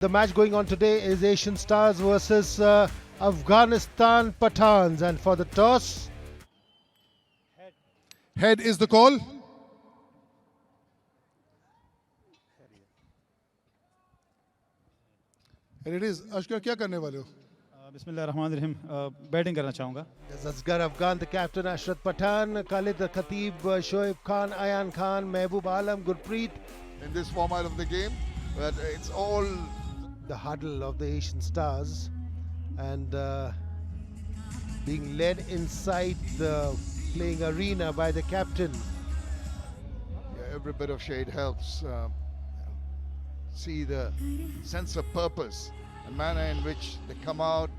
The match going on today is Asian Stars versus Afghanistan Pathans, and for the toss, head is the call. And it is. Ashkar, क्या करने वाले हो? बिस्मिल्लाहिर्रहमानिर्रहीम batting करना चाहूँगा. there's Asghar Afghan, the captain, Ashrat Pathan, Khalid Khatib, Shoaib Khan, Ayan Khan, Mehboob Alam, Gurpreet. In this format of the game, but it's all The huddle of the Asian Stars, and being led inside the playing arena by the captain. every bit of shade helps. See the sense of purpose and manner in which they come out.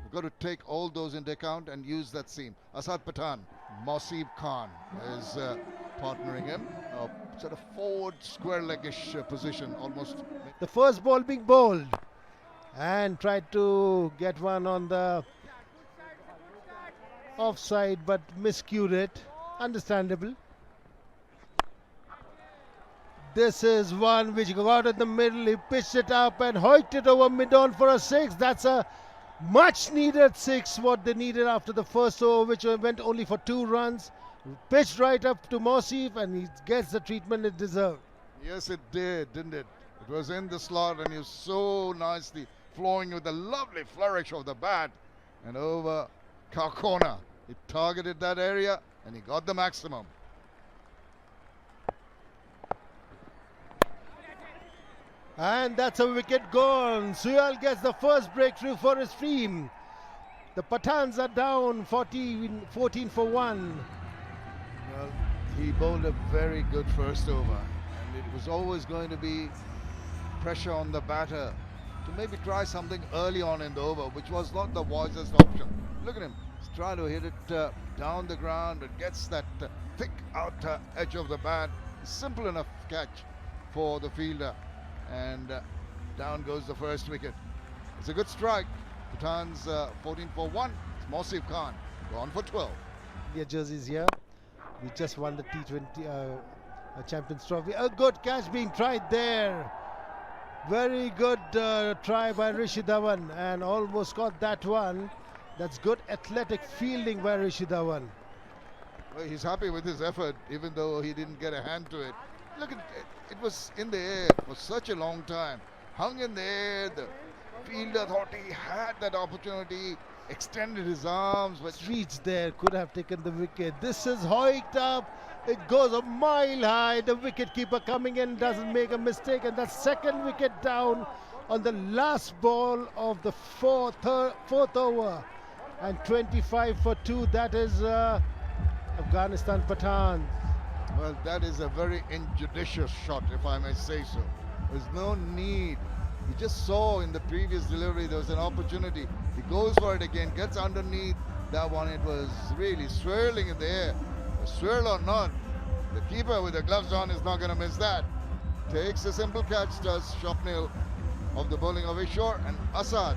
We've got to take all those into account and use that seam. Asad Pathan, Mehran Khan is partnering him. Sort of forward square-leggish position almost. The first ball being bowled, and tried to get one on the offside, but miscued it. Understandable. This is one which got in the middle. He pitched it up and hoiked it over mid-on for a six. That's a much needed six, what they needed after the first over, which went only for 2 runs. Pitched right up to Mosif, and he gets the treatment it deserved. Yes, it did, didn't it? It was in the slot, and he was so nicely flowing with a lovely flourish of the bat and over corner. He targeted that area, and he got the maximum. And that's a wicket gone. Suyal gets the first breakthrough for his team. The Pathans are down 14 for 1. Well, he bowled a very good first over, and it was always going to be pressure on the batter to maybe try something early on in the over, which was not the wisest option. Look at him. He's trying to hit it down the ground. It gets that thick outer edge of the bat. Simple enough catch for the fielder. And down goes the first wicket. It's a good strike. Pathans 14 for 1. It's Mosif Khan gone for 12. India jerseys here. We just won the T20 Champions Trophy. A good catch being tried there. Very good try by Rishi Dhawan, and almost got that one. That's good athletic fielding by Rishi Dhawan. Well, he's happy with his effort, even though he didn't get a hand to it. Look at it. It was in the air for such a long time. Hung in the air. The fielder thought he had that opportunity. Extended his arms, but Reached there, could have taken the wicket. This is hoiked up. It goes a mile high. The wicketkeeper coming in doesn't make a mistake, and that's second wicket down on the last ball of the fourth over. And 25 for 2. That is Afghanistan Pathans. well, that is a very injudicious shot, if I may say so. There's no need. You just saw in the previous delivery there was an opportunity. He goes for it again, gets underneath that one. It was really swirling in the air. Swirl or not, the keeper with the gloves on is not going to miss that. Takes a simple catch, does Shopnil of the bowling of Ishore, and Asad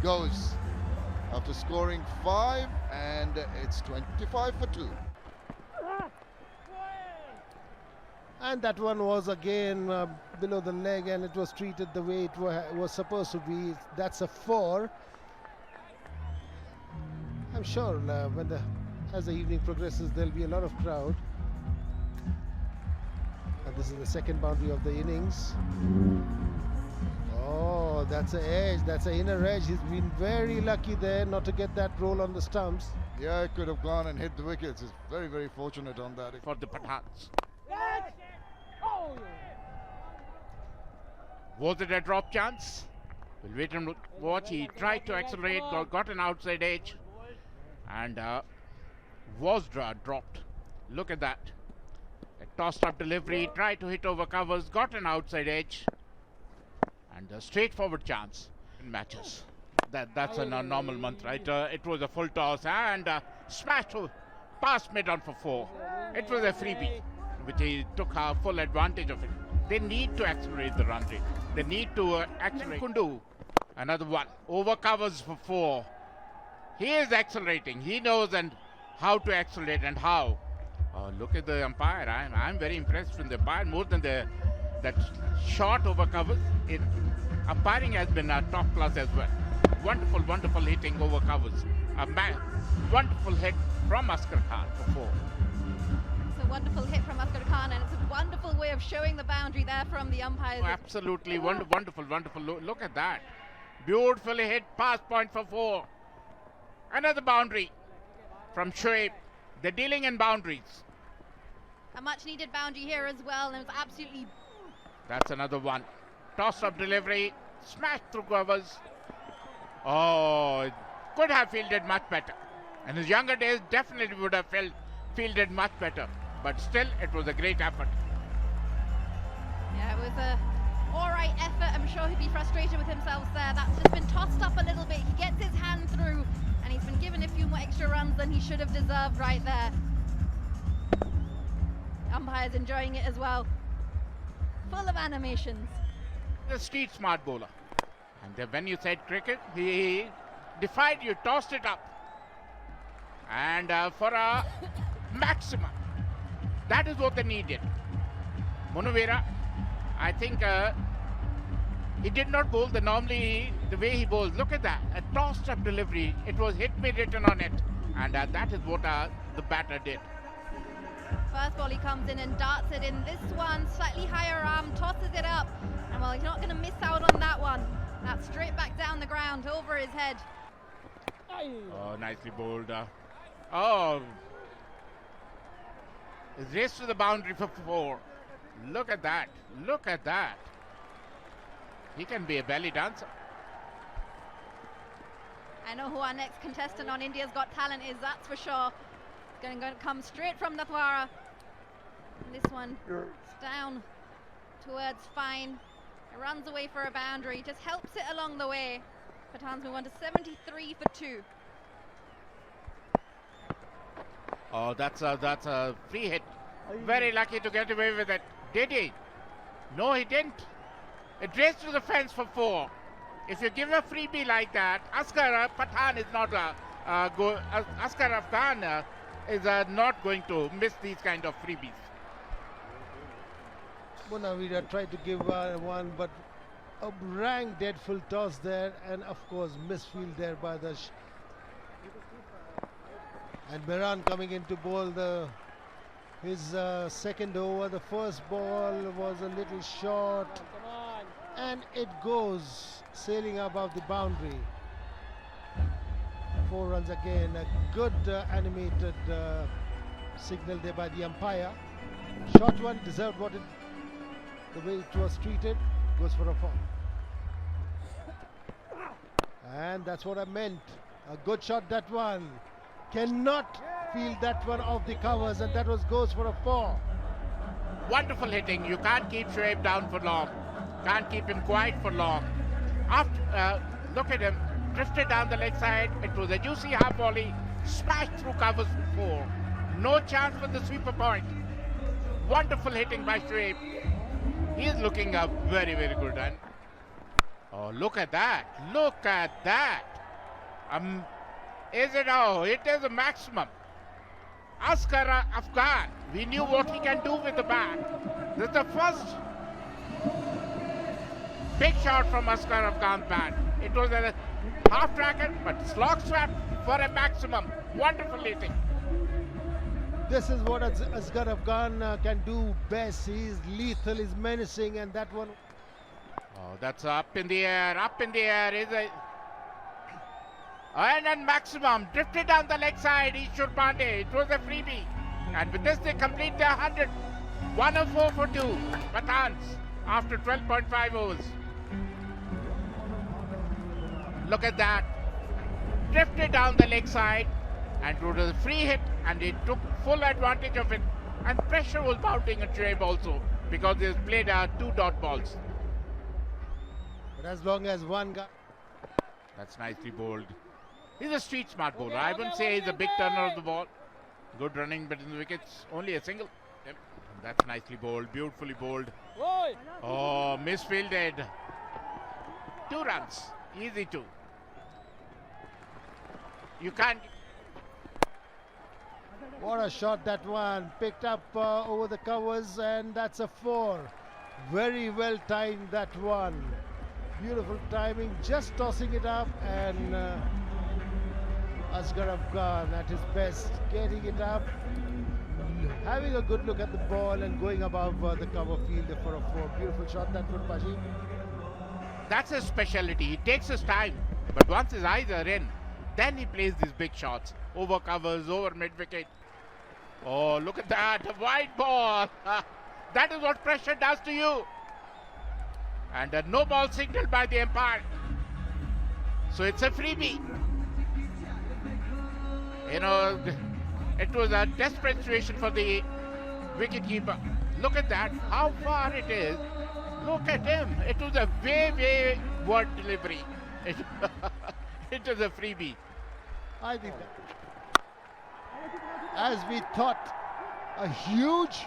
goes after scoring 5, and it's 25 for 2. And that one was again below the leg, and it was treated the way it was supposed to be. That's a 4. I'm sure as the evening progresses, there'll be a lot of crowd. And this is the second boundary of the innings. Oh, that's an edge. That's an inner edge. He's been very lucky there not to get that roll on the stumps. Yeah, it could have gone and hit the wickets. He's very, very fortunate on that. For the Pathans. Was it a drop chance? We'll wait and watch. He tried to accelerate, got an outside edge, and was dropped. Look at that. A tossed up delivery, tried to hit over covers, got an outside edge, and a straightforward chance in matches. That's a normal month, right? It was a full toss and smashed past mid on for 4. It was a freebie, which he took full advantage of it. They need to accelerate the run rate. They need to accelerate. Kundu, another one. Over covers for 4. He is accelerating. He knows and how to accelerate and how. Look at the umpire. I'm very impressed with the umpire more than that shot over covers. umpiring has been top class as well. Wonderful, wonderful hitting over covers. Wonderful hit from Afghan Khan for 4. It's a wonderful hit from Afghan Khan, and it's a wonderful way of showing the boundary there from the umpires. Oh, absolutely wonderful, wonderful. Look at that. Beautifully hit, pass point for 4. Another boundary from Shoaib. They're dealing in boundaries. A much needed boundary here as well, and it was absolutely... That's another one. Toss up delivery, smashed through covers. Oh, could have fielded much better. In his younger days, definitely would have fielded much better. But still, it was a great effort. Yeah, it was a alright effort. I'm sure he'd be frustrated with himself there. That's just been tossed up a little bit. He gets his hand through, and he's been given a few more extra runs than he should have deserved right there. Umpire's enjoying it as well. Full of animations. The street smart bowler. And then when you said cricket, he defied you, tossed it up. And for a maximum. That is what they needed. Munawera, I think he did not bowl normally the way he bowls. Look at that, a tossed up delivery. It was hit me written on it. And that is what the batter did. First ball, he comes in and darts it in. This one, slightly higher arm, tosses it up. And well, he's not going to miss out on that one. That's straight back down the ground, over his head. Oh, nicely bowled. It's raced to the boundary for 4. Look at that. Look at that. He can be a belly dancer. I know who our next contestant on India's Got Talent is, that's for sure. It's going to come straight from Natwara. And this one, it's down towards fine. It runs away for a boundary, just helps it along the way. Pathans move on to 73 for 2. Oh, that's a free hit. Very lucky to get away with it. Did he? No, he didn't. It raced to the fence for 4. If you give a freebie like that, Afghan Pathan is not Afghan Afghan is not going to miss these kind of freebies. Munawera tried to give one, but a rank dead full toss there, and of course misfield there by the and Mehran coming in to bowl his second over. The first ball was a little short, and it goes sailing above the boundary. 4 runs again. A good animated signal there by the umpire. Short one, deserved the way it was treated. Goes for a 4. And that's what I meant. A good shot, that one. Cannot field that one off the covers, and that goes for a 4. Wonderful hitting. You can't keep Shoaib down for long. Can't keep him quiet for long. After look at him, drifted down the leg side. It was a juicy half volley, smashed through covers for 4. No chance for the sweeper point. Wonderful hitting by Shoaib. He is looking very, very good. And oh, look at that! Look at that! Is it? Oh, it is a maximum. Askar Afghan. We knew what he can do with the bat. This is the first big shot from Askar Afghan's bat. It was a half tracker, but slog swept for a maximum. Wonderful hitting. This is what Asghar Afghan can do best. He's lethal, he's menacing, and that one. Oh, that's up in the air. Up in the air is a. And then maximum drifted down the leg side. Ishur Pandey. It was a freebie. And with this, they complete their 100. 104 for 2. Pathans after 12.5 overs. Look at that. Drifted down the leg side. And it was a free hit. And they took full advantage of it. And pressure was mounting at Shoaib also. Because they played 2 dot balls. But as long as one guy. That's nicely bowled. He's a street smart bowler. I wouldn't say he's a big turner of the ball. Good running between the wickets. Only a single. Yep. That's nicely bowled. Beautifully bowled. Oh, misfielded. 2 runs. Easy 2. You can't. What a shot that one. Picked up over the covers, and that's a 4. Very well timed, that one. Beautiful timing, just tossing it up, and Asghar Afghan at his best, getting it up, having a good look at the ball and going above the cover field for a 4. Beautiful shot that one, Paji. That's his specialty. He takes his time, but once his eyes are in, then he plays these big shots. Over covers, over mid-wicket. Oh, look at that, a wide ball. That is what pressure does to you. And a no ball signaled by the umpire. So it's a freebie. You know, it was a desperate situation for the wicketkeeper. Look at that, how far it is. Look at him. It was a way word delivery. It was a freebie. I think that, as we thought, a huge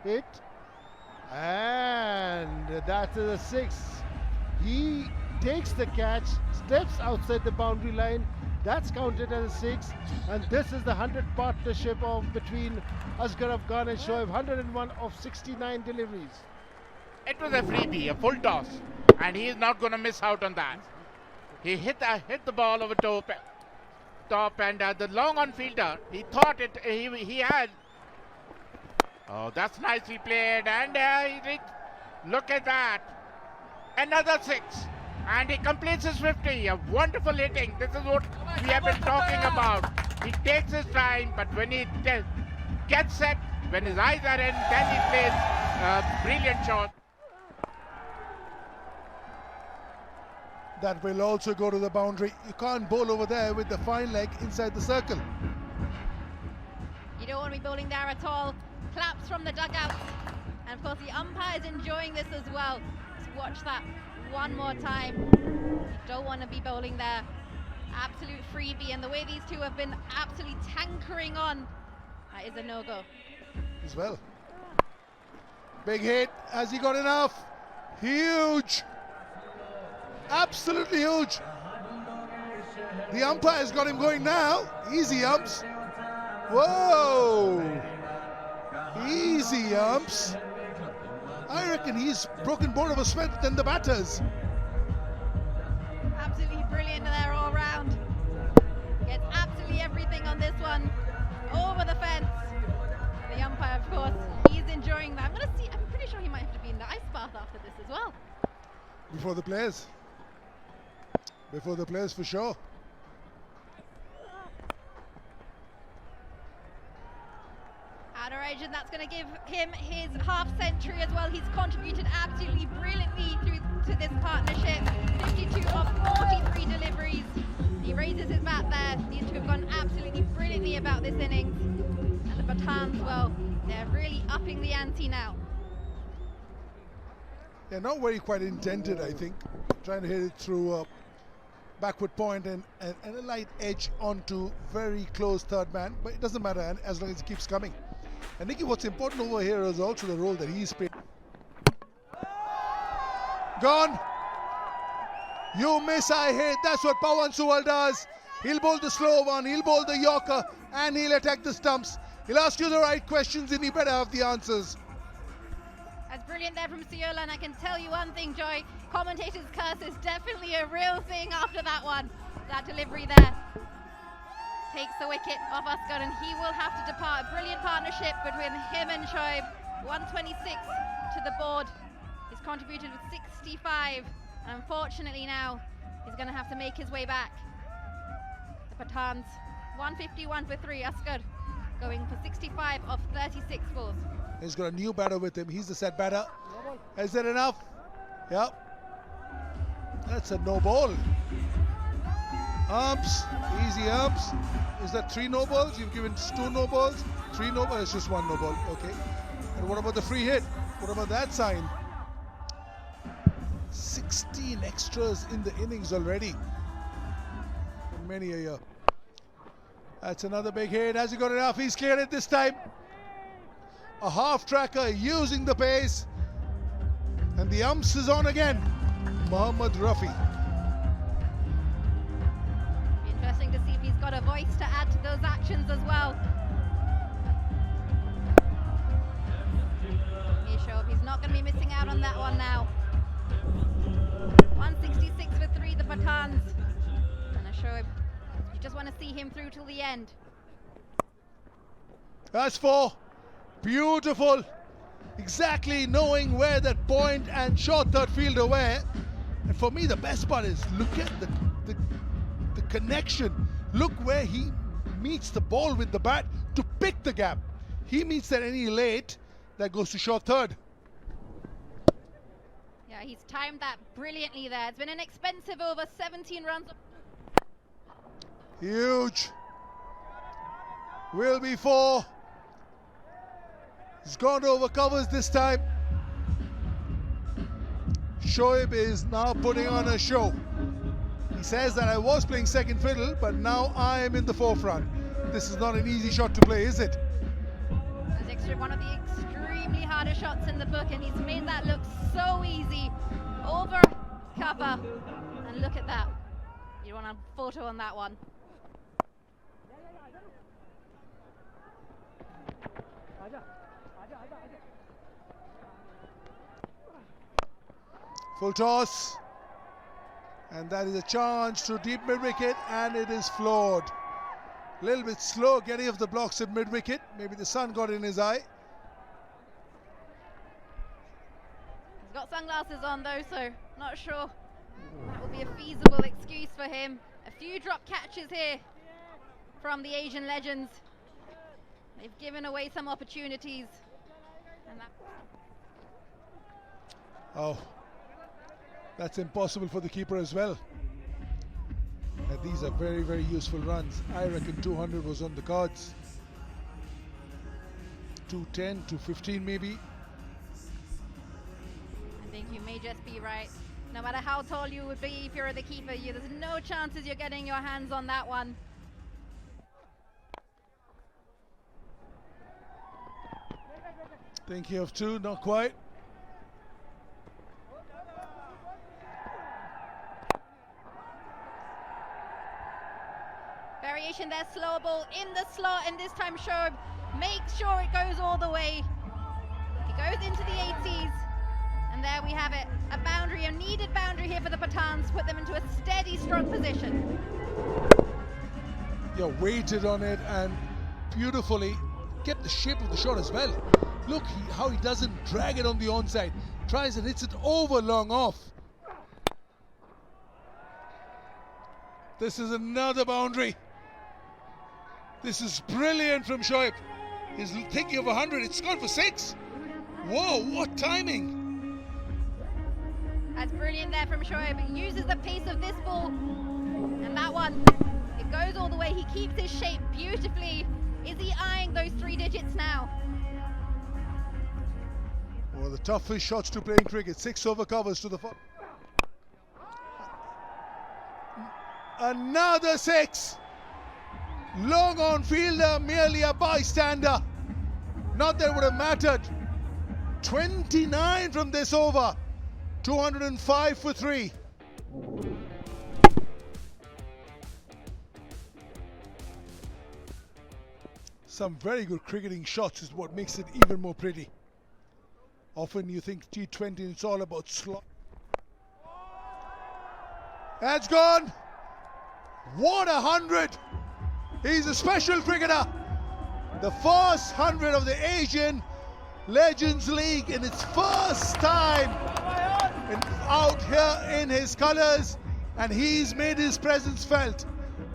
hit, and that is a 6. He takes the catch, steps outside the boundary line. That's counted as a 6, and this is the 100 partnership between Asghar Afghan and Shoaib. 101 of 69 deliveries. It was a freebie, a full toss, and he is not going to miss out on that. He hit the ball over top, and the long on fielder, he thought he had. Oh, that's nicely played, and look at that, another 6, and he completes his 50. A wonderful hitting. This is what we have been talking about. He takes his time, but when he gets set, when his eyes are in, then he plays a brilliant shot. That will also go to the boundary. You can't bowl over there with the fine leg inside the circle. You don't want to be bowling there at all. Claps from the dugout. And of course the umpire is enjoying this as well. Let's watch that one more time. You don't want to be bowling there. Absolute freebie, and the way these two have been absolutely tankering on, that is a no-go. As well. Big hit. Has he got enough? Huge. Absolutely huge. The umpire's got him going now. Easy umps. Whoa. Easy umps. I reckon he's broken more of a sweat than the batters. Absolutely brilliant there all round. Gets absolutely everything on this one. Over the fence. The umpire, of course, he's enjoying that. I'm pretty sure he might have to be in the ice bath after this as well. Before the players. Before the players for sure. Adoration, that's going to give him his half century as well. He's contributed absolutely brilliantly to this partnership. 52 of 43 deliveries. He raises his bat there. These two have gone absolutely brilliantly about this innings. And the Pathans, well, they're really upping the ante now. Yeah, not very quite intended, I think. Trying to hit it through backward point and a light edge onto very close third man, but it doesn't matter as long as it keeps coming. And Nicky, what's important over here is also the role that he's played. Gone. You miss, I hit. That's what Pawan Suwal does. He'll bowl the slow one, he'll bowl the Yorker, and he'll attack the stumps. He'll ask you the right questions and he better have the answers. That's brilliant there from Siola, and I can tell you one thing, Joy. Commentators' curse is definitely a real thing after that one. That delivery there takes the wicket off Asghar, and he will have to depart. A brilliant partnership between him and Shoaib. 126 to the board. He's contributed with 65. And unfortunately now, he's going to have to make his way back. The Pathans, 151 for 3. Asghar going for 65 of 36 balls. He's got a new batter with him. He's the set batter. Is that enough? Yep. That's a no ball. Umps, easy umps. Is that 3 no balls? You've given 2 no balls? 3 no balls? It's just 1 no ball. Okay. And what about the free hit? What about that sign? 16 extras in the innings already. Many a year. That's another big hit. Has he got enough? He's cleared it this time. A half tracker using the pace. And the umps is on again. Mohammad Rafi. Be interesting to see if he's got a voice to add to those actions as well. He's not going to be missing out on that one now. 166 for 3, the Pathans. And I show him, you just want to see him through till the end. That's 4. Beautiful. Exactly knowing where that point and short third fielder were. And for me, the best part is look at the connection. Look where he meets the ball with the bat to pick the gap. He meets that any late, that goes to short third. Yeah, he's timed that brilliantly there. It's been an expensive over, 17 runs. Huge. Will be 4. He's gone over covers this time. Shoaib is now putting on a show. He says that I was playing second fiddle, but now I am in the forefront. This is not an easy shot to play, is it? That's one of the extremely hardest shots in the book, and he's made that look so easy. Over cover, and look at that. You want a photo on that one. Full toss, and that is a chance to deep mid-wicket, and it is floored. A little bit slow getting off the blocks at mid-wicket. Maybe the sun got in his eye. He's got sunglasses on though, so not sure that will be a feasible excuse for him. A few drop catches here from the Asian legends. They've given away some opportunities. And Oh, that's impossible for the keeper as well. And these are very, very useful runs. I reckon 200 was on the cards. 210, 215 maybe. I think you may just be right. No matter how tall you would be if you're the keeper, there's no chances you're getting your hands on that one. Thinking of 2, not quite. Variation there, slow ball in the slot, and this time Shoaib makes sure it goes all the way. It goes into the 80s, and there we have it. A boundary, a needed boundary here for the Pathans, put them into a steady, strong position. Yeah, weighted on it and beautifully kept the shape of the shot as well. Look how he doesn't drag it on the onside. Tries and hits it over long off. This is another boundary. This is brilliant from Shoaib. He's thinking of 100. It's gone for 6. Whoa, what timing. That's brilliant there from Shoaib. He uses the pace of this ball. And that one, it goes all the way. He keeps his shape beautifully. Is he eyeing those 3 digits now? One of the toughest shots to play in cricket. 6 over covers to the another 6. Long on fielder, merely a bystander. Not that it would have mattered. 29 from this over. 205 for 3. Some very good cricketing shots is what makes it even more pretty. Often you think T20 it's all about slot. That's gone. What 100! He's a special cricketer. The first 100 of the Asian Legends League in its first time out here in his colours, and he's made his presence felt.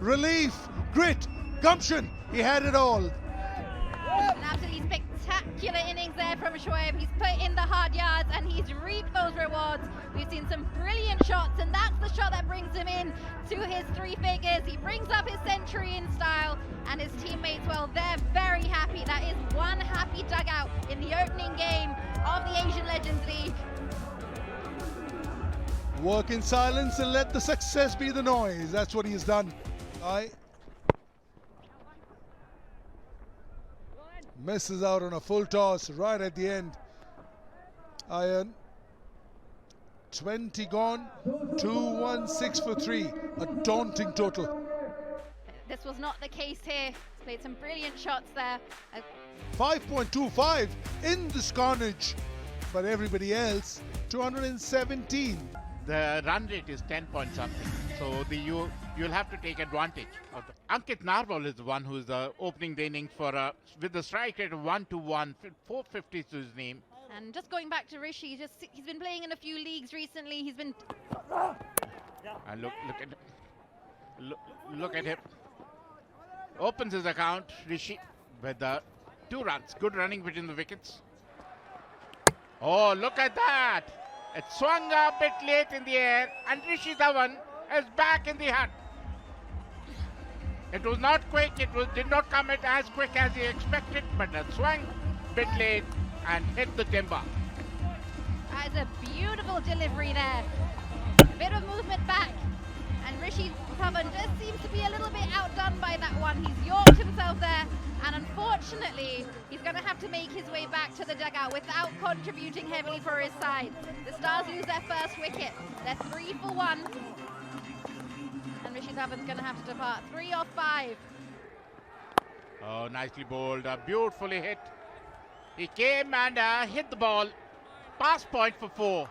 Relief, grit, gumption, he had it all. An absolutely spectacular innings there from Shoaib. He's put in the hard yards and he's reaped those rewards. We've seen some brilliant shots, and that's the shot that brings him in to his 3 figures. He brings up his century in style, and his teammates, well, they're very happy. That is one happy dugout in the opening game of the Asian Legends League. Work in silence and let the success be the noise. That's what he has done. Misses out on a full toss right at the end. Iron. 20 gone. 216 for 3. A daunting total. This was not the case here. He's played some brilliant shots there. 5.25 in this carnage. But everybody else, 217. the run rate is 10 point something. So you'll have to take advantage of it. Ankit Narwal is the one who's opening the innings for with the strike rate of 121, 450 to his name. And just going back to Rishi, he's been playing in a few leagues recently. He's been And look at him. Opens his account, Rishi, with 2 runs. Good running between the wickets. Oh, look at that! It swung a bit late in the air, and Rishi Dhawan is back in the hunt. It was not quick. Did not come at as quick as he expected, but it swung a bit late and hit the timber. That is a beautiful delivery there. A bit of movement back, and Rishi Dhawan just seems to be a little bit outdone by that one. He's yorked himself there, and unfortunately, he's going to have to make his way back to the dugout without contributing heavily for his side. The Stars lose their first wicket. They're 3 for 1. And Rishi Dhawan's going to have to depart. 3 off 5. Oh, nicely bowled. Beautifully hit. He came and hit the ball. Pass point for 4.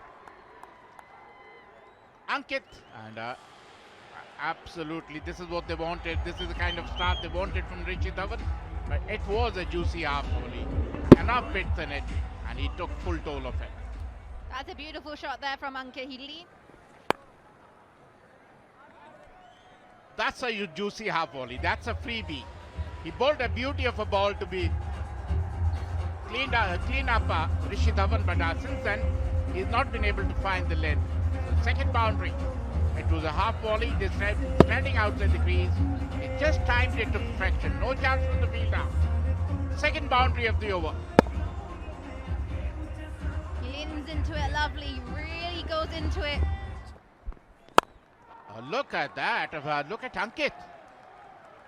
Ankit. And absolutely, this is what they wanted. This is the kind of start they wanted from Rishi Dhawan. But it was a juicy half only. Enough bits in it, and he took full toll of it. That's a beautiful shot there from Ankit Headley. That's a juicy half volley. That's a freebie. He bowled a beauty of a ball to be clean up Rishi Dhawan, but since then he's not been able to find the length. So second boundary. It was a half volley, just standing outside the crease. He just timed it to perfection. No chance from the fielder. Second boundary of the over. He leans into it lovely, really goes into it. Look at that. Look at Ankit.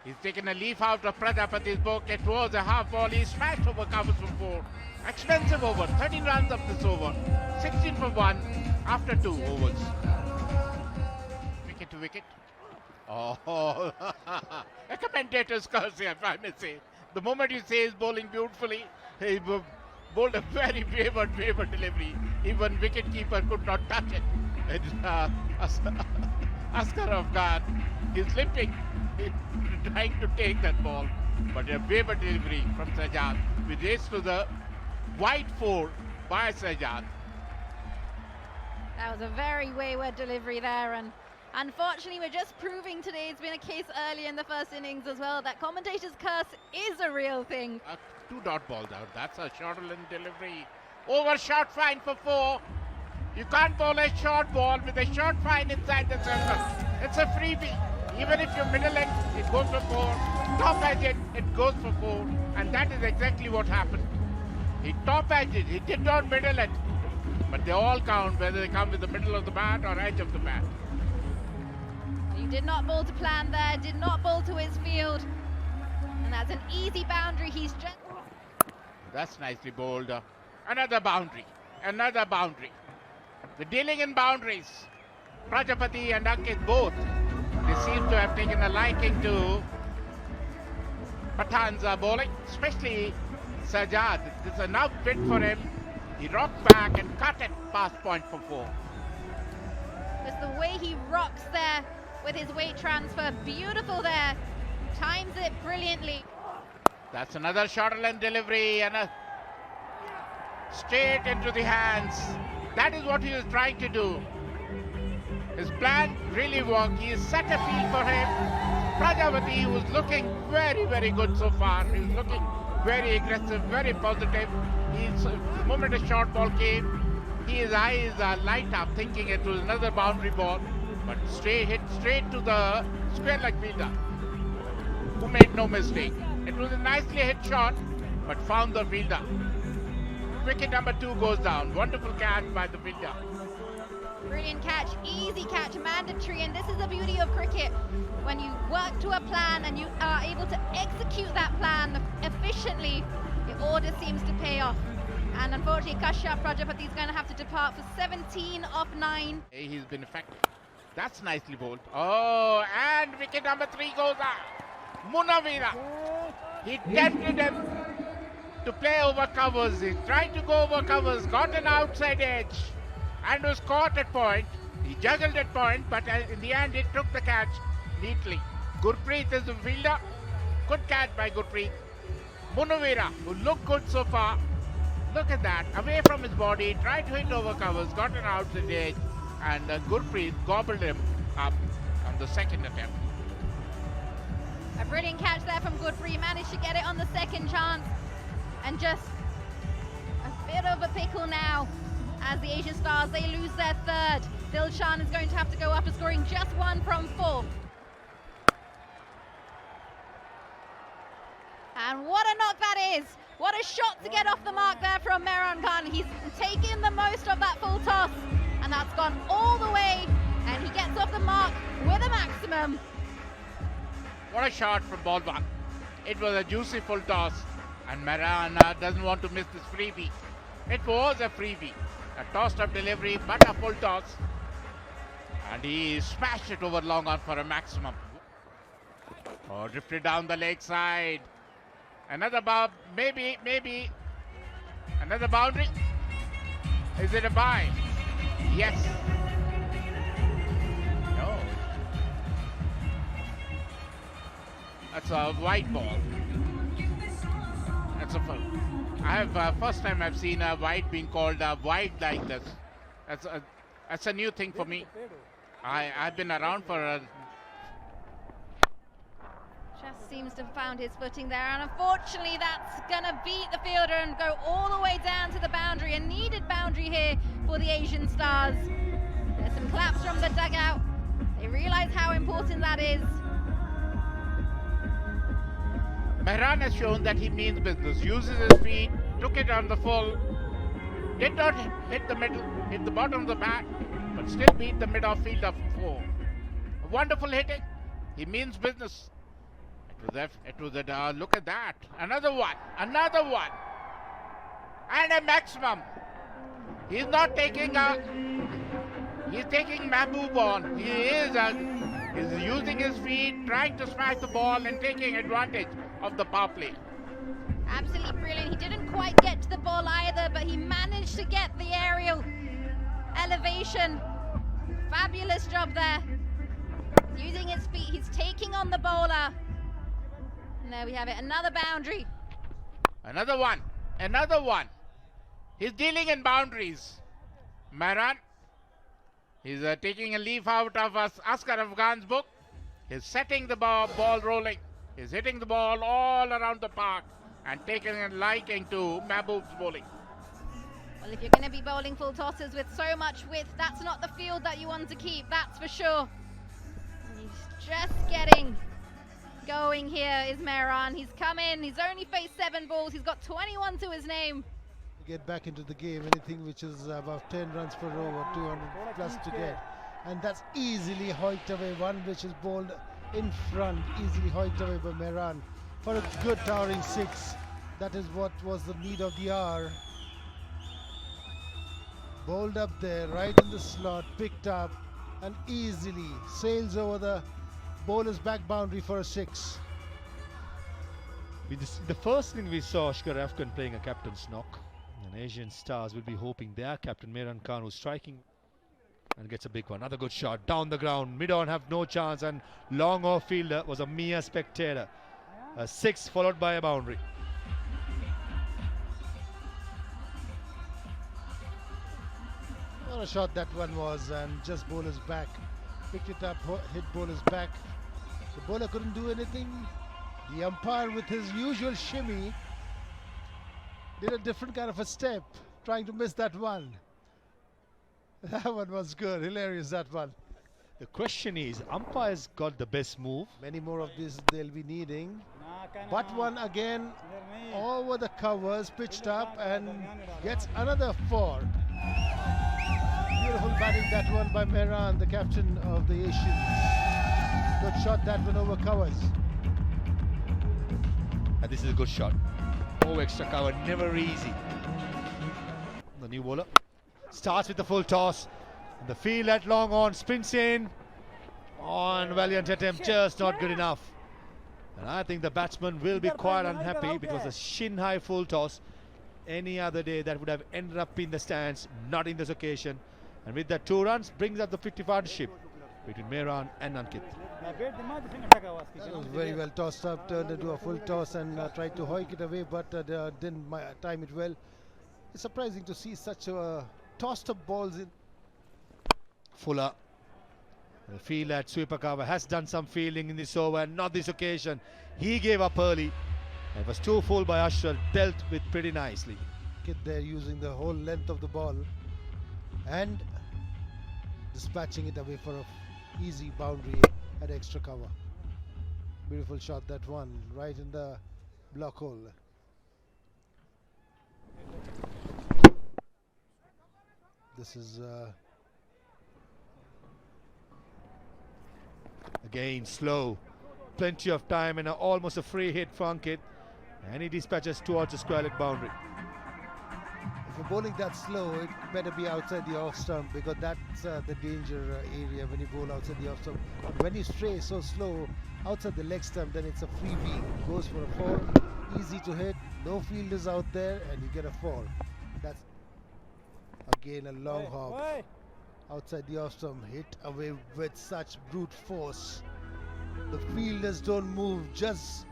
He's taken a leaf out of Prajapati's book. It was a half volley, smashed over covers for 4. Expensive over. 13 runs of this over. 16 for 1 after 2 overs. Wicket to wicket. Oh, a commentator's curse, if I may say. The moment you say he's bowling beautifully, he bowled a very wayward delivery. Even wicketkeeper could not touch it. It's Afghanistan Afghan. He's limping, trying to take that ball. But a wayward delivery from Sajjad. We race to the wide 4 by Sajjad. That was a very wayward delivery there, and unfortunately we're just proving today, it's been a case early in the first innings as well, that commentator's curse is a real thing. 2 dot balls out. That's a shortland delivery. Over short fine for 4. You can't bowl a short ball with a short fine inside the circle. It's a freebie. Even if you're middle length, it goes for 4. Top edge it goes for 4. And that is exactly what happened. He top edged it. He did not middle it. But they all count, whether they come with the middle of the bat or edge of the bat. He did not bowl to plan there, did not bowl to his field. And that's an easy boundary. He's just... That's nicely bowled. Another boundary. Another boundary. The dealing in boundaries. Prajapati and Ankit both. They seem to have taken a liking to Pathans bowling, especially Sajjad. This is enough bit for him. He rocked back and cut it past point for 4. Just the way he rocks there with his weight transfer. Beautiful there. Times it brilliantly. That's another shortland delivery and a straight into the hands. That is what he was trying to do. His plan really worked. He set a field for him. Prajapati was looking very good so far. He was looking very aggressive, very positive. The moment a short ball came, his eyes light up, thinking it was another boundary ball, but hit straight to the square leg fielder, who made no mistake. It was a nicely hit shot, but found the fielder. Wicket number 2 goes down. Wonderful catch by the fielder. Brilliant catch, easy catch, mandatory, and this is the beauty of cricket. When you work to a plan and you are able to execute that plan efficiently, it all just seems to pay off. And unfortunately, Kashyap Prajapati is going to have to depart for 17 off 9. He's been effective. That's nicely bowled. Oh, and wicket number 3 goes out. Munawira. He tempted him to play over covers. He tried to go over covers, got an outside edge, and was caught at point. He juggled at point, but in the end, it took the catch neatly. Gurpreet is the fielder. Good catch by Gurpreet. Munawira, who looked good so far. Look at that. Away from his body, tried to hit over covers, got an outside edge, and Gurpreet gobbled him up on the second attempt. A brilliant catch there from Gurpreet. Managed to get it on the second chance. And just a bit of a pickle now as the Asian Stars, they lose their third. Dilshan is going to have to go after scoring just 1 from 4. And what a knock that is. What a shot to get off the mark there from Mehran Khan. He's taken the most of that full toss, and that's gone all the way, and he gets off the mark with a maximum. What a shot from ball 1. It was a juicy full toss, and Mehran doesn't want to miss this freebie. It was a freebie. A tossed up delivery, but a full toss. And he smashed it over long on for a maximum. Oh, drifted down the leg side. Another maybe another boundary. Is it a bye? Yes. No. That's a white ball. That's a foul. I have first time I've seen a white being called wide like this. That's a new thing for me. I've been around for Just seems to have found his footing there, and unfortunately that's gonna beat the fielder and go all the way down to the boundary. A needed boundary here for the Asian Stars. There's some claps from the dugout. They realise how important that is. Mehran has shown that he means business, uses his feet, took it on the full, did not hit the middle, hit the bottom of the bat, but still beat the mid-off fielder for 4. Wonderful hitting. He means business. It was a look at that. Another one, and a maximum. He's not taking he's taking Mahbub on. He's using his feet, trying to smash the ball and taking advantage of the power play. Absolutely brilliant. He didn't quite get to the ball either, but he managed to get the aerial elevation. Fabulous job there. He's using his feet. He's taking on the bowler. And there we have it. Another boundary. Another one. He's dealing in boundaries. Mehran. He's taking a leaf out of Asghar Afghan's book. He's setting the ball rolling. He's hitting the ball all around the park and taking a liking to Mahbub's bowling. Well, if you're going to be bowling full tosses with so much width, that's not the field that you want to keep, that's for sure. And he's just getting going here is Mehran. He's come in, he's only faced 7 balls, he's got 21 to his name. Get back into the game, anything which is above 10 runs per over, 200 plus to get. And that's easily hoiked away, one which is bowled in front, easily hoiked away by Mehran for a good towering 6. That is what was the need of the hour. Bowled up there, right in the slot, picked up and easily sails over the bowler's back boundary for a 6. The first thing we saw Asghar Afghan playing a captain's knock. And Asian Stars will be hoping their captain Mehran Khan, who's striking and gets a big one. Another good shot down the ground. Mid-on have no chance, and long off fielder was a mere spectator. A 6 followed by a boundary. What a shot that one was, and just bowler's back. Picked it up, hit bowler's back. The bowler couldn't do anything. The umpire, with his usual shimmy, did a different kind of a step, trying to miss that one. That one was good, hilarious, that one. The question is, umpires got the best move. Many more of these they'll be needing. But one again over the covers, pitched up and gets another 4. Beautiful batting, that one by Mehran, the captain of the Asians. Good shot, that one over covers. And this is a good shot. Oh, extra cover, never easy. The new bowler starts with the full toss. The field at long on, spins in. On valiant attempt, just not good enough. And I think the batsman will be quite unhappy. It was a shin high full toss. Any other day that would have ended up in the stands, not in this occasion. And with that 2 runs, brings up the 50 partnership between Mehran and Ankit. That was very well tossed up, turned into a full toss and tried to hoik it away, but didn't time it well. It's surprising to see such tossed up balls in. Fuller. The field at Suipakawa has done some fielding in this over, and not this occasion. He gave up early. It was too full by Ashraf, dealt with pretty nicely. Kid there using the whole length of the ball and dispatching it away for a easy boundary at extra cover. Beautiful shot, that one, right in the block hole. This is again slow, plenty of time, and almost a free hit for Ankit, and he dispatches towards the square leg boundary. If you're bowling that slow, it better be outside the off stump, because that's the danger area when you bowl outside the off stump. But when you stray so slow outside the leg stump, then it's a freebie. Goes for a 4, easy to hit, no fielders out there, and you get a 4. That's again a long hop outside the off stump, hit away with such brute force. The fielders don't move, just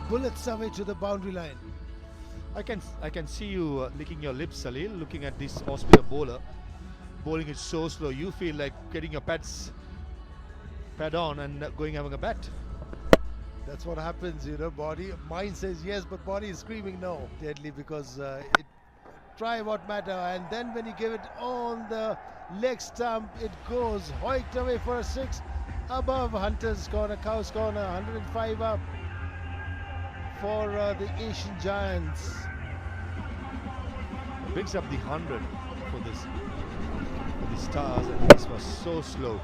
bullets away to the boundary line. I can see you licking your lips, Salil, looking at this Australia bowler. Bowling it so slow, you feel like getting your pad on and going having a bat. That's what happens, you know. Mind says yes, but body is screaming no. Deadly, because it try what matter, and then when you give it on the leg stump, it goes hoiked away for a 6 above Hunter's corner, Cow's corner. 105 up for the Asian Giants. Brings up the 100 for the Stars, and this was so slow.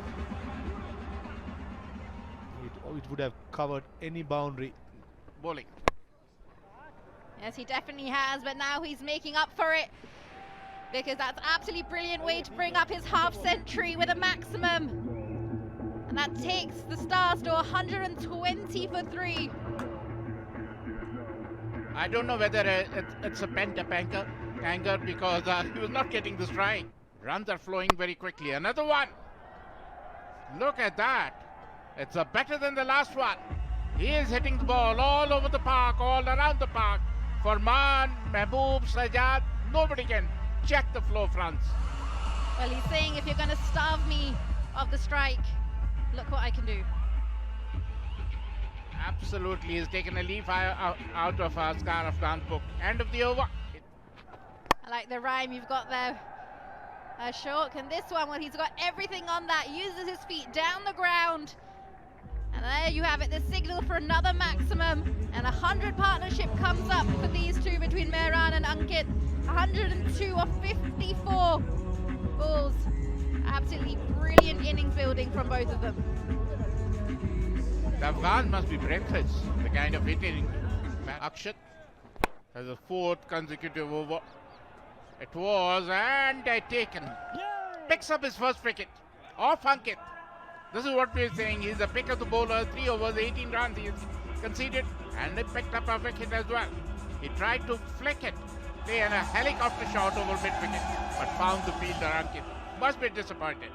It would have covered any boundary. Bowling. Yes, he definitely has, but now he's making up for it, because that's absolutely brilliant way to bring up his half century with a maximum. And that takes the Stars to 120 for 3. I don't know whether it's a pent-up anger because he was not getting the strike. Runs are flowing very quickly. Another one. Look at that. It's better than the last one. He is hitting the ball all over the park, all around the park. Farman, Mehboob, Sajad, nobody can check the flow fronts. Well, he's saying, if you're going to starve me of the strike, look what I can do. Absolutely, he's taken a leaf out of Scar Afghan's book. End of the over. I like the rhyme you've got there, Ashok. And this one, well, he's got everything on that, uses his feet down the ground. And there you have it, the signal for another maximum. And 100 partnership comes up for these two between Mehran and Ankit. 102 of 54 balls. Absolutely brilliant innings building from both of them. The Afghans must be breathless, the kind of hitting. Akshat has a 4th consecutive over. It was, and taken. Picks up his first wicket off Ankit. This is what we're saying. He's the pick of the bowler. 3 overs, 18 runs he conceded, and they picked up a wicket as well. He tried to flick it, play a helicopter shot over mid-wicket, but found the fielder Ankit. Must be disappointed.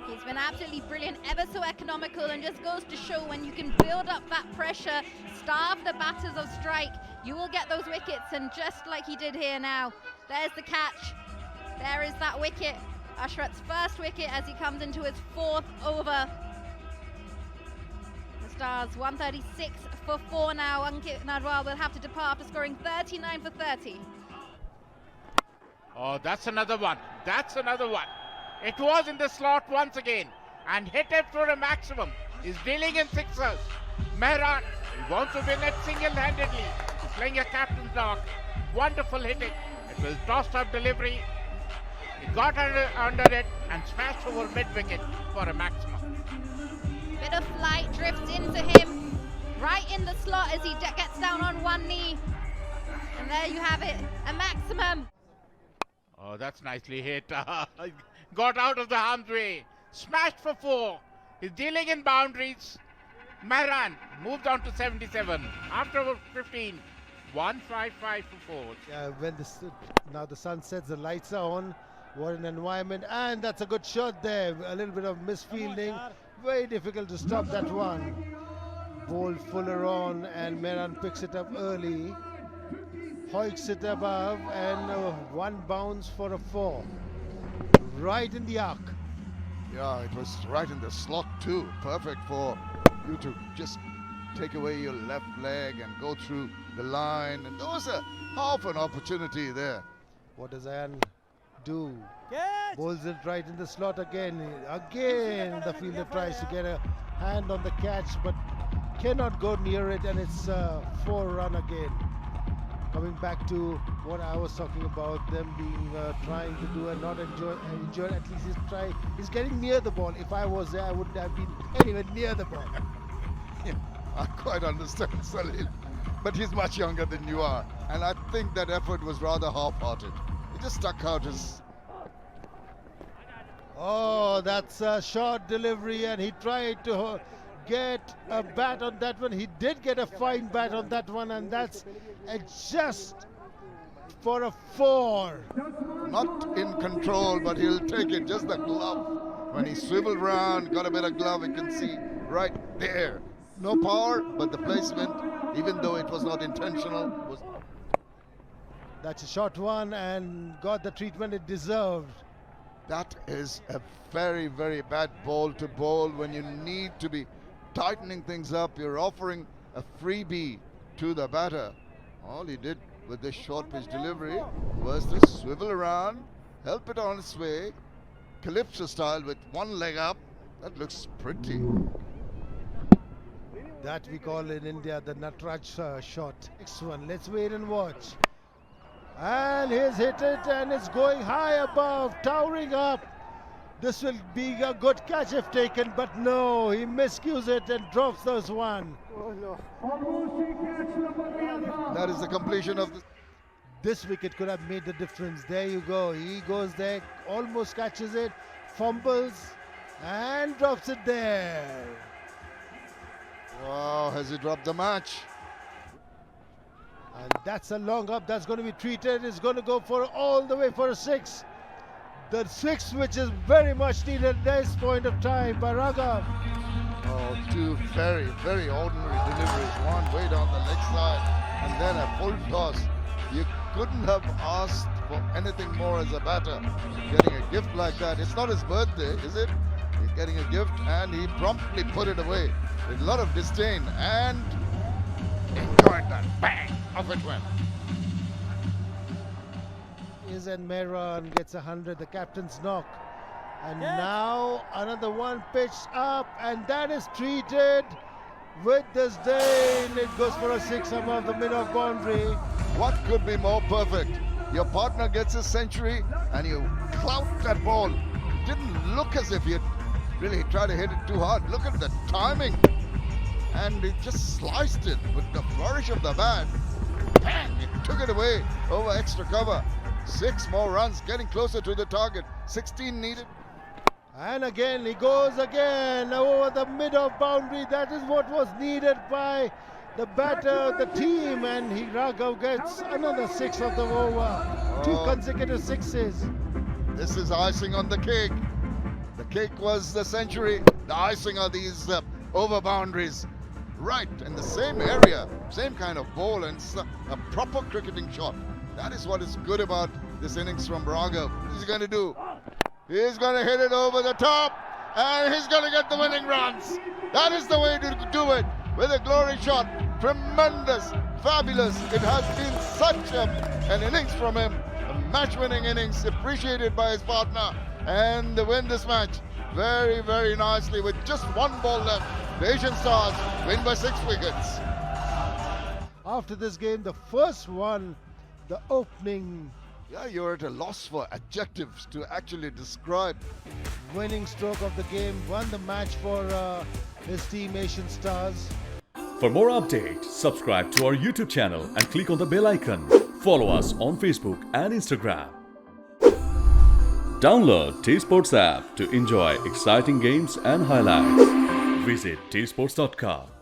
He's been absolutely brilliant, ever so economical, and just goes to show when you can build up that pressure, starve the batters of strike, you will get those wickets. And just like he did here now, there's the catch. There is that wicket. Ashraf's first wicket as he comes into his 4th over. The Stars 136 for 4 now. Ankit Nadwal will have to depart after scoring 39 for 30. Oh, that's another one. That's another one. It was in the slot once again and hit it for a maximum. He's dealing in sixers. Mehran, he wants to win it single-handedly. He's playing a captain's knock. Wonderful hitting. It was tossed up delivery. He got under it and smashed over mid-wicket for a maximum. Bit of flight drifts into him, right in the slot as he gets down on one knee. And there you have it, a maximum. Oh, that's nicely hit. Got out of the harm's way. Smashed for 4. He's dealing in boundaries. Mehran moved on to 77 after over 15. 155 for 4. When now the sun sets, the lights are on. What an environment, and that's a good shot there. A little bit of misfielding. Very difficult to stop that one. Ball fuller on, and Mehran picks it up early. Hoiks it above, and one bounce for a 4. Right in the arc. Yeah, it was right in the slot too. Perfect for you to just take away your left leg and go through the line. And there was a half an opportunity there. What does Ann do? Bowls it right in the slot again. Again, the fielder tries to get a hand on the catch, but cannot go near it, and it's 4-run again. Coming back to what I was talking about, them being trying to do and not enjoy. At least he's getting near the ball. If I was there, I wouldn't have been anywhere near the ball. Yeah, I quite understand, Salil. But he's much younger than you are, and I think that effort was rather half-hearted. He just stuck out his... Oh, that's a short delivery, and he tried to get a bat on that one. He did get a fine bat on that one, and that's just for a 4. Not in control, but he'll take it. Just the glove. When he swiveled around, got a bit of glove, you can see right there. No power, but the placement, even though it was not intentional, was... That's a short one, and got the treatment it deserved. That is a very, very bad ball to bowl when you need to be tightening things up. You're offering a freebie to the batter. All he did with this short pitch delivery was to swivel around, help it on its way, calypso style with one leg up. That looks pretty. That we call in India the Natraj shot. Next one, let's wait and watch. And he's hit it, and it's going high above, towering up. This will be a good catch if taken, but no, he miscues it and drops this one. Oh, no. That is the completion of the... This wicket could have made the difference. There you go. He goes there, almost catches it, fumbles, and drops it there. Wow, has he dropped the match? And that's a long up. That's going to be treated. It's going to go for all the way for a 6. The 6 which is very much needed at this point of time by Raghav. Oh, 2 very, very ordinary deliveries. One way down the leg side and then a full toss. You couldn't have asked for anything more as a batter. Getting a gift like that. It's not his birthday, is it? He's getting a gift, and he promptly put it away with a lot of disdain and enjoyed that. Bang! Off it went. And Mehran gets 100, the captain's knock. And now another one pitched up, and that is treated with disdain. It goes for a 6 above the mid-off boundary. What could be more perfect? Your partner gets a century and you clout that ball. Didn't look as if you really tried to hit it too hard. Look at the timing. And he just sliced it with the flourish of the bat. Bang! It took it away over extra cover. 6 more runs, getting closer to the target. 16 needed. And again, he goes again over the mid-off boundary. That is what was needed by the batter, the team. And Raghav gets another 6 of the over. 2 consecutive 6s. This is icing on the cake. The cake was the century. The icing are these over boundaries. Right in the same area, same kind of ball, and a proper cricketing shot. That is what is good about this innings from Raghav. What is he going to do? He's going to hit it over the top, and he's going to get the winning runs. That is the way to do it, with a glory shot. Tremendous, fabulous. It has been such an innings from him, a match-winning innings, appreciated by his partner, and they win this match very, very nicely with just 1 ball left. The Asian Stars win by 6 wickets. After this game, the first one, the opening. Yeah, you're at a loss for adjectives to actually describe. Winning stroke of the game, won the match for his team, Asian Stars. For more updates, subscribe to our YouTube channel and click on the bell icon. Follow us on Facebook and Instagram. Download T Sports app to enjoy exciting games and highlights. Visit tsports.com.